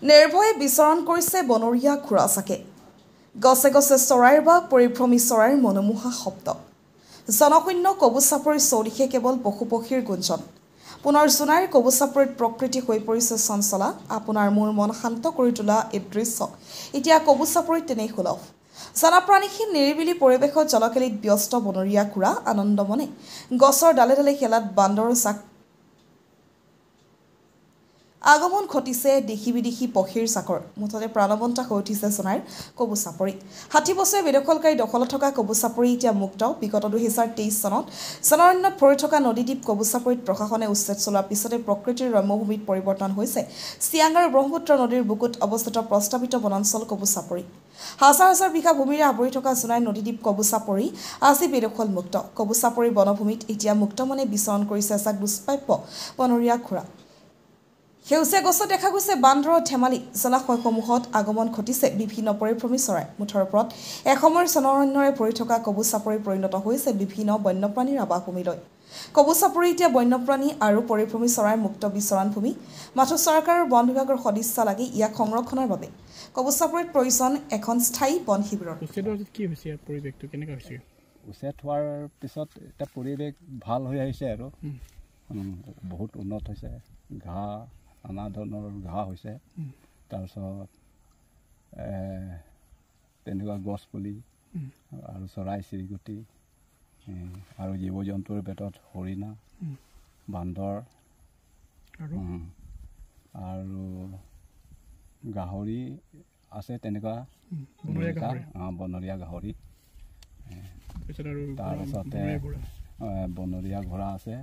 নিৰ্ভয়ে বিচৰণ কৰিছে বনৰীয়া ঘোঁৰাচাকে গছে গছে চৰাইৰ বা পৰিভ্ৰমী চৰাইৰ মনোমোহা শব্দ জনশূন্য কবুচাপৰিৰ চৌদিশে কেৱল পশুপক্ষীৰ গুঞ্জন পুনৰ জোনাইৰ কবুচাপৰিত প্ৰকৃতি হৈ পৰিছে চঞ্চলা আপোনাৰ মূৰ মন শান্ত কৰি তোলা এই দৃশ্য এতিয়া কবুচাপৰিত তেনেই সুলভ জনপ্ৰাণীহীন নিৰিবিলি পৰিৱেশত জলকেলিত ব্যস্ত বনৰীয়া ঘোঁৰা আনন্দমনে গছৰ ডালে ডালে খেলাত বান্দৰৰ চাক আগমন ঘটিছে দেশী বিদেশী পক্ষীৰ চাকৰ মুঠতে প্ৰাণৱন্ত হৈ উঠিছে জোনাইৰ কবুচাপৰি ৬০ বছৰীয়া বেদখলকাৰী দখলত থকা কবুচাপৰি এতিয়া মুক্ত বিগত ২০২৩ চনত জনাৰণ্যত ভৰি থকা নদীদ্বীপ কবুচাপৰিত প্ৰশাসনে উচ্ছেদ চলোৱাৰ পিছতে প্ৰকৃতিৰ ৰম্যভূমিত পৰিৱৰ্তন হৈছে চিয়াং আৰু ব্ৰহ্মপুত্ৰ নদীৰ বুকুত অৱস্থিত প্ৰস্তাৱিত বনাঞ্চল কবুচাপৰি হাজাৰ হাজাৰ বিঘা ভূমিৰে আৱৰি থকা জোনাই নদীদ্বীপ কবুচাপৰি আজি বেদখল মুক্ত কবুচাপৰি বনভূমিত এতিয়া মুক্তমনে বিচৰণ কৰিছে এজাক দুষ্প্ৰাপ্য বনৰীয়া ঘোঁৰা সেউজীয়া গছত দেখা গৈছে বান্দৰৰ ধেমালি জলাশয়সমূহত আগমন ঘটিছে বিভিন্ন পৰিভ্ৰমী চৰাই মুঠৰ ওপৰত এসময়ৰ জনঅৰণ্যৰে ভৰি থকা কবুচাপৰি পৰিণত হৈছে বিভিন্ন বন্যপ্ৰাণীৰ আৱাসভূমিলৈ কবুচাপৰি এতিয়া বন্যপ্ৰাণী আৰু পৰিভ্ৰমী চৰাইৰ মুক্ত বিচৰণ ভূমি মাথো চৰকাৰ আৰু বন বিভাগৰ সদিচ্ছা লাগি ইয়াক সংৰক্ষণৰ বাবে কবুচাপৰিত প্ৰয়োজন এখন স্থায়ী বন শিবিৰৰ কি হৈছে ইয়াৰ পৰিৱেশটো কেনেকৈ হৈছে উচ্ছেদ হোৱাৰ পিছত এটা পৰিৱেশ ভাল হৈ আহিছে আৰু বহুত উন্নত হৈছে ঘাঁহ নানা ধৰণৰ ঘাঁহ হৈছে তাৰপিছত তেনেকুৱা গছ পুলি আৰু চৰাই চিৰিকটি আৰু জীৱ জন্তুৰ ভিতৰত হৰিণা বান্দৰ আৰু গাহৰি আছে তেনেকুৱা বনৰীয়া গাহৰি তাৰপিছতে বনৰীয়া ঘোঁৰা আছে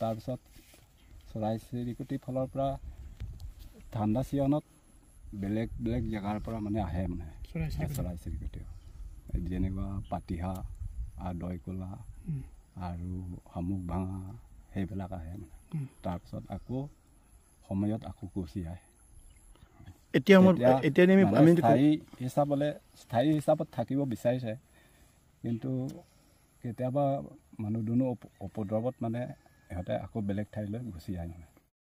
তাৰপিছত চৰাই চিৰিকটিৰ ফালৰ পৰা ঠাণ্ডা ছিজনত বেলেগ বেলেগ জেগাৰ পৰা মানে আহে মানে চৰাই চিৰিকটি যেনেকুৱা পাতিহাঁহ আৰু দৈকলা আৰু শামুক ভাঙা সেইবিলাক আহে মানে তাৰপিছত আকৌ সময়ত আকৌ গুচি আহে স্থায়ী হিচাপত থাকিব বিচাৰিছে কিন্তু কেতিয়াবা মানুহ দুনো উপদ্ৰৱত মানে ইহঁতে আকৌ বেলেগ ঠাইলৈ গুচি আহে মানে